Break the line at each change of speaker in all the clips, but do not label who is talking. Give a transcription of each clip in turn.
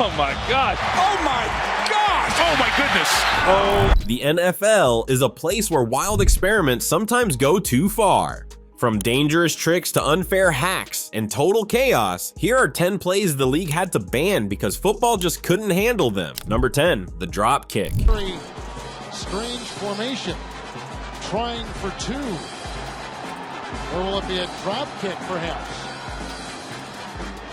Oh my God. Oh my gosh. Oh my goodness. Oh.
The NFL is a place where wild experiments sometimes go too far. From dangerous tricks to unfair hacks and total chaos, here are 10 plays the league had to ban because football just couldn't handle them. Number 10, the drop kick.
Very strange formation, trying for two. Or will it be a drop kick perhaps?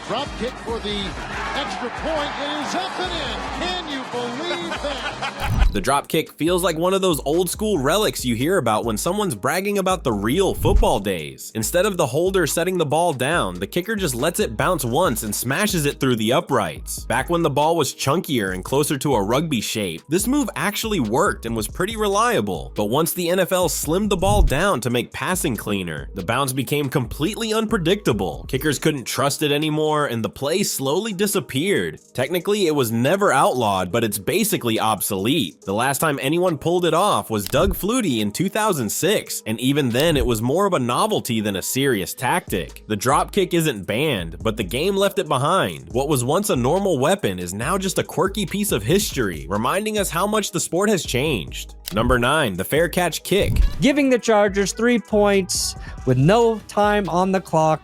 Drop kick for the extra point. It is up and in. Can you believe that?
The drop kick feels like one of those old school relics you hear about when someone's bragging about the real football days. Instead of the holder setting the ball down, the kicker just lets it bounce once and smashes it through the uprights. Back when the ball was chunkier and closer to a rugby shape, this move actually worked and was pretty reliable. But once the NFL slimmed the ball down to make passing cleaner, the bounce became completely unpredictable. Kickers couldn't trust it anymore, and the play slowly disappeared. Technically, it was never outlawed, but it's basically obsolete. The last time anyone pulled it off was Doug Flutie in 2006, and even then it was more of a novelty than a serious tactic. The dropkick isn't banned, but the game left it behind. What was once a normal weapon is now just a quirky piece of history, reminding us how much the sport has changed. Number 9, the fair catch kick.
Giving the Chargers 3 points with no time on the clock.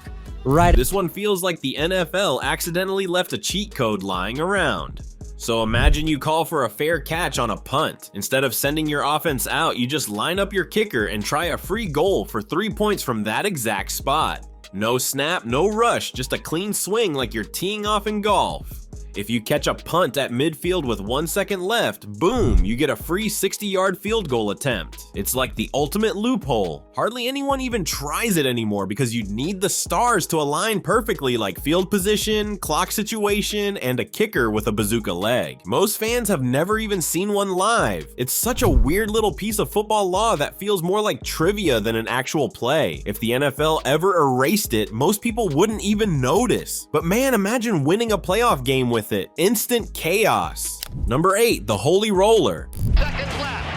Right.
This one feels like the NFL accidentally left a cheat code lying around. So imagine you call for a fair catch on a punt. Instead of sending your offense out, you just line up your kicker and try a free goal for 3 points from that exact spot. No snap, no rush, just a clean swing like you're teeing off in golf. If you catch a punt at midfield with 1 second left, boom, you get a free 60-yard field goal attempt. It's like the ultimate loophole. Hardly anyone even tries it anymore because you'd need the stars to align perfectly, like field position, clock situation, and a kicker with a bazooka leg. Most fans have never even seen one live. It's such a weird little piece of football law that feels more like trivia than an actual play. If the NFL ever erased it, most people wouldn't even notice. But man, imagine winning a playoff game with it. Instant chaos. Number 8, the holy roller.
Seconds left.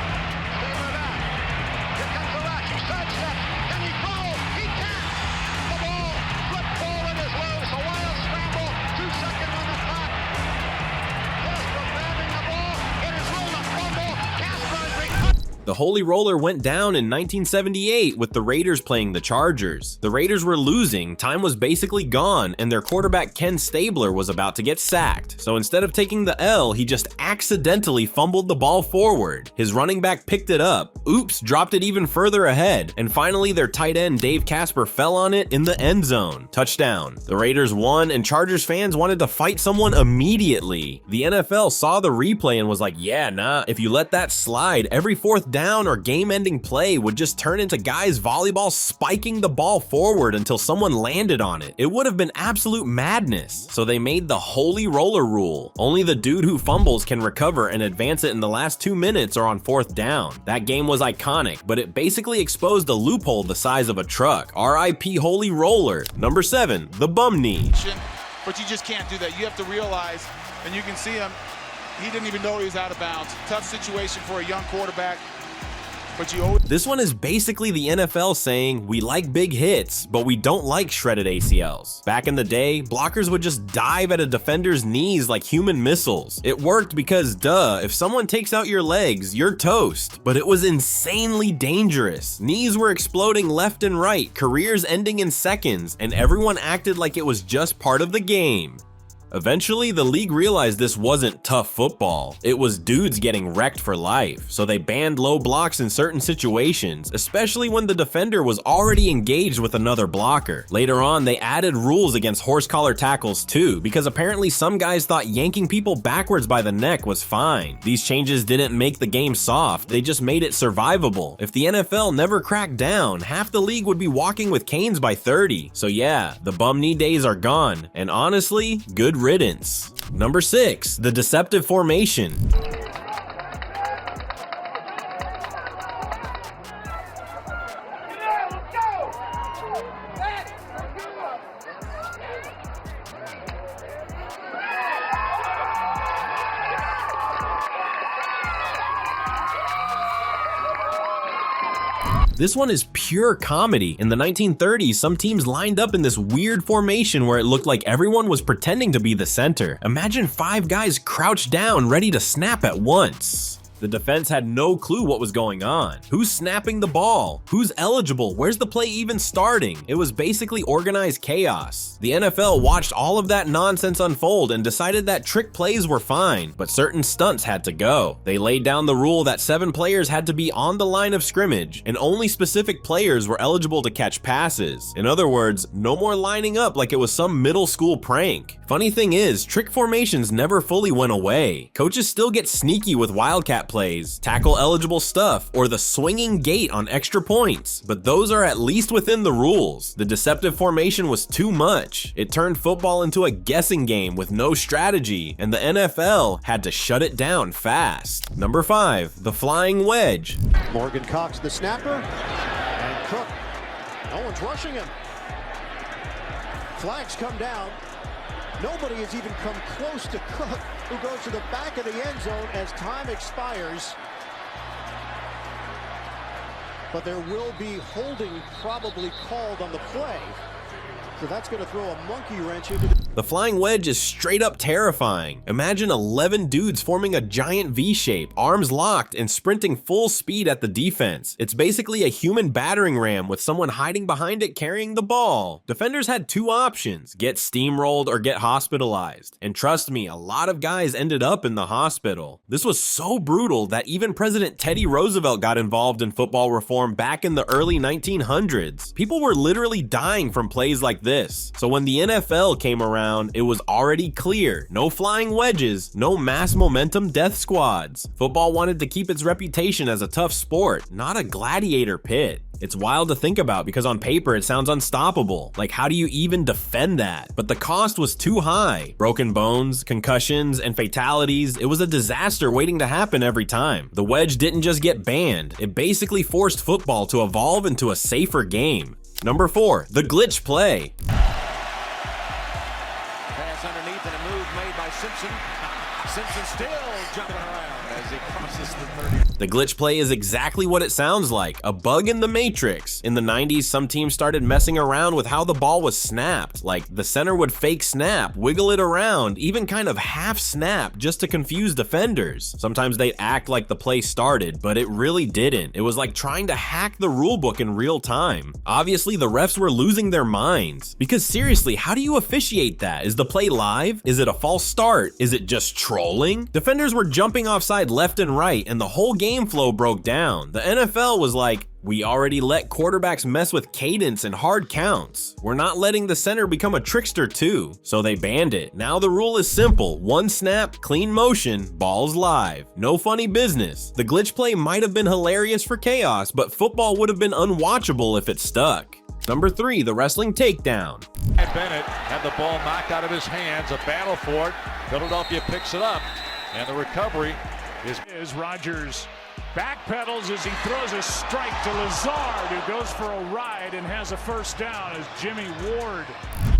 Stay with that. Here comes the rush. He sidesteps. Can he throw? He can. The ball. Flip forward is loose. A wild scramble. 2 seconds on the clock. Casper grabbing the ball. It is ruled a fumble. Casper is recovered.
The holy roller went down in 1978 with the Raiders playing the Chargers. The Raiders were losing, time was basically gone, and their quarterback Ken Stabler was about to get sacked. So instead of taking the L, he just accidentally fumbled the ball forward. His running back picked it up, oops, dropped it even further ahead, and finally their tight end Dave Casper fell on it in the end zone. Touchdown. The Raiders won, and Chargers fans wanted to fight someone immediately. The NFL saw the replay and was like, yeah, nah, if you let that slide, every fourth down or game-ending play would just turn into guys volleyball spiking the ball forward until someone landed on it. It would have been absolute madness. So they made the holy roller rule. Only the dude who fumbles can recover and advance it in the last 2 minutes or on fourth down. That game was iconic, but it basically exposed a loophole the size of a truck. RIP holy roller. Number 7, the bum knee.
But you just can't do that. You have to realize, and you can see him, he didn't even know he was out of bounds. Tough situation for a young quarterback.
This one is basically the NFL saying, we like big hits, but we don't like shredded ACLs. Back in the day, blockers would just dive at a defender's knees like human missiles. It worked because, duh, if someone takes out your legs, you're toast. But it was insanely dangerous. Knees were exploding left and right, careers ending in seconds, and everyone acted like it was just part of the game. Eventually, the league realized this wasn't tough football. It was dudes getting wrecked for life, so they banned low blocks in certain situations, especially when the defender was already engaged with another blocker. Later on, they added rules against horse collar tackles too, because apparently some guys thought yanking people backwards by the neck was fine. These changes didn't make the game soft, they just made it survivable. If the NFL never cracked down, half the league would be walking with canes by 30. So yeah, the bum knee days are gone, and honestly, good riddance. Number 6, the deceptive formation. This one is pure comedy. In the 1930s, some teams lined up in this weird formation where it looked like everyone was pretending to be the center. Imagine 5 guys crouched down ready to snap at once. The defense had no clue what was going on. Who's snapping the ball? Who's eligible? Where's the play even starting? It was basically organized chaos. The NFL watched all of that nonsense unfold and decided that trick plays were fine, but certain stunts had to go. They laid down the rule that 7 players had to be on the line of scrimmage, and only specific players were eligible to catch passes. In other words, no more lining up like it was some middle school prank. Funny thing is, trick formations never fully went away. Coaches still get sneaky with wildcat plays, tackle eligible stuff, or the swinging gate on extra points, but those are at least within the rules. The deceptive formation was too much. It turned football into a guessing game with no strategy, and the NFL had to shut it down fast. Number 5, the flying wedge.
Morgan Cox, the snapper, and Cook. No one's rushing him. Flags come down. Nobody has even come close to Cook, who goes to the back of the end zone as time expires. But there will be holding probably called on the play. So that's going to throw a monkey wrench into
The flying wedge is straight up terrifying. Imagine 11 dudes forming a giant V shape, arms locked and sprinting full speed at the defense. It's basically a human battering ram with someone hiding behind it carrying the ball. Defenders had 2 options, get steamrolled or get hospitalized. And trust me, a lot of guys ended up in the hospital. This was so brutal that even President Teddy Roosevelt got involved in football reform back in the early 1900s. People were literally dying from plays like this. So when the NFL came around, it was already clear. No flying wedges, no mass momentum death squads. Football wanted to keep its reputation as a tough sport, not a gladiator pit. It's wild to think about because on paper it sounds unstoppable. Like, how do you even defend that? But the cost was too high. Broken bones, concussions, and fatalities. It was a disaster waiting to happen every time. The wedge didn't just get banned. It basically forced football to evolve into a safer game. Number 4, the glitch play.
Pass underneath and a move made by Simpson. Simpson still jumping around as he crosses the 30.
The glitch play is exactly what it sounds like, a bug in the matrix. In the 90s, some teams started messing around with how the ball was snapped. Like, the center would fake snap, wiggle it around, even kind of half snap just to confuse defenders. Sometimes they'd act like the play started, but it really didn't. It was like trying to hack the rulebook in real time. Obviously, the refs were losing their minds. Because seriously, how do you officiate that? Is the play live? Is it a false start? Is it just trolling? Defenders were jumping offside left and right, and the whole game flow broke down. The NFL was like, we already let quarterbacks mess with cadence and hard counts. We're not letting the center become a trickster too. So they banned it. Now the rule is simple. 1 snap, clean motion, ball's live. No funny business. The glitch play might have been hilarious for chaos, but football would have been unwatchable if it stuck. Number 3, the wrestling takedown.
Bennett had the ball knocked out of his hands, a battle for it. Philadelphia picks it up, and the recovery is Rodgers backpedals as he throws a strike to Lazard, who goes for a ride and has a first down as Jimmy Ward.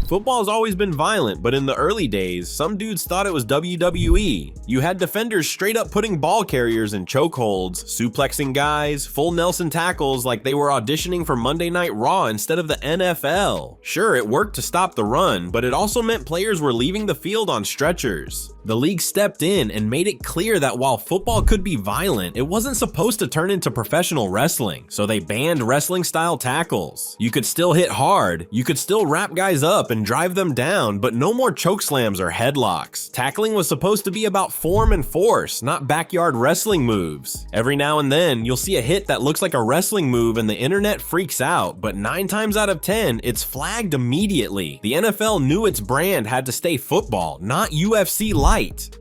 Football's always been violent, but in the early days, some dudes thought it was WWE. You had defenders straight up putting ball carriers in chokeholds, suplexing guys, full Nelson tackles like they were auditioning for Monday Night Raw instead of the NFL. Sure, it worked to stop the run, but it also meant players were leaving the field on stretchers. The league stepped in and made it clear that while football could be violent, it wasn't supposed to turn into professional wrestling, so they banned wrestling-style tackles. You could still hit hard, you could still wrap guys up and drive them down, but no more chokeslams or headlocks. Tackling was supposed to be about form and force, not backyard wrestling moves. Every now and then, you'll see a hit that looks like a wrestling move and the internet freaks out, but 9 times out of 10, it's flagged immediately. The NFL knew its brand had to stay football, not UFC light.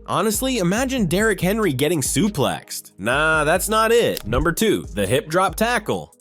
Honestly, imagine Derrick Henry getting suplexed. Nah, that's not it. Number 2, the hip drop tackle.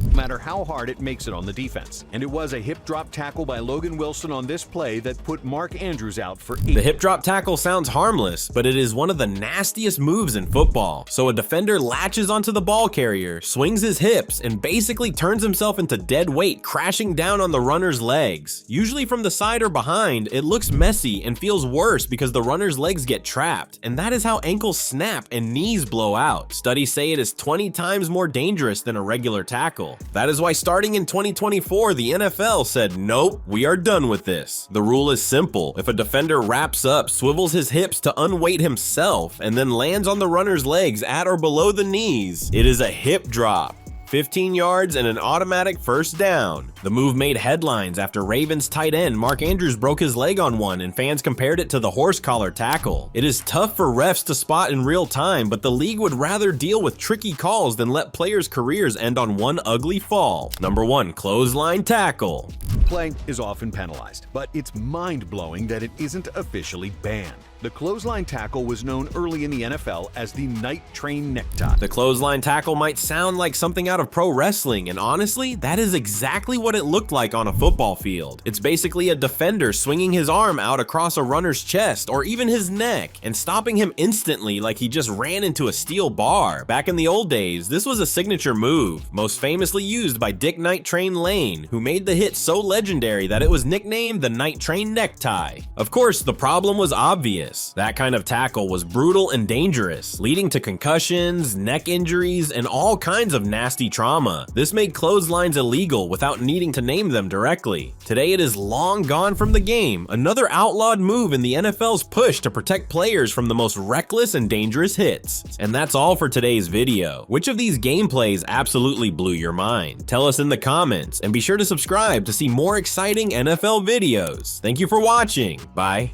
No matter how hard it makes it on the defense. And it was a hip drop tackle by Logan Wilson on this play that put Mark Andrews out for 8.
The hip drop tackle sounds harmless, but it is one of the nastiest moves in football. So a defender latches onto the ball carrier, swings his hips, and basically turns himself into dead weight, crashing down on the runner's legs. Usually from the side or behind, it looks messy and feels worse because the runner's legs get trapped, and that is how ankles snap and knees blow out. Studies say it is 20 times more dangerous than a regular tackle. tackle. That is why starting in 2024, the NFL said, nope, we are done with this. The rule is simple. If a defender wraps up, swivels his hips to unweight himself, and then lands on the runner's legs at or below the knees, it is a hip drop. 15 yards and an automatic first down. The move made headlines after Ravens tight end Mark Andrews broke his leg on one and fans compared it to the horse collar tackle. It is tough for refs to spot in real time, but the league would rather deal with tricky calls than let players' careers end on one ugly fall. Number 1, clothesline tackle.
Play is often penalized, but it's mind-blowing that it isn't officially banned. The clothesline tackle was known early in the NFL as the night train necktie.
The clothesline tackle might sound like something out of pro wrestling, and honestly, that is exactly what it looked like on a football field. It's basically a defender swinging his arm out across a runner's chest or even his neck and stopping him instantly like he just ran into a steel bar. Back in the old days, this was a signature move, most famously used by Dick Night Train Lane, who made the hit so legendary that it was nicknamed the Night Train Necktie. Of course, the problem was obvious. That kind of tackle was brutal and dangerous, leading to concussions, neck injuries, and all kinds of nasty trauma. This made clotheslines illegal without needing to name them directly. Today it is long gone from the game, another outlawed move in the NFL's push to protect players from the most reckless and dangerous hits. And that's all for today's video. Which of these gameplays absolutely blew your mind? Tell us in the comments, and be sure to subscribe to see more exciting NFL videos. Thank you for watching. Bye.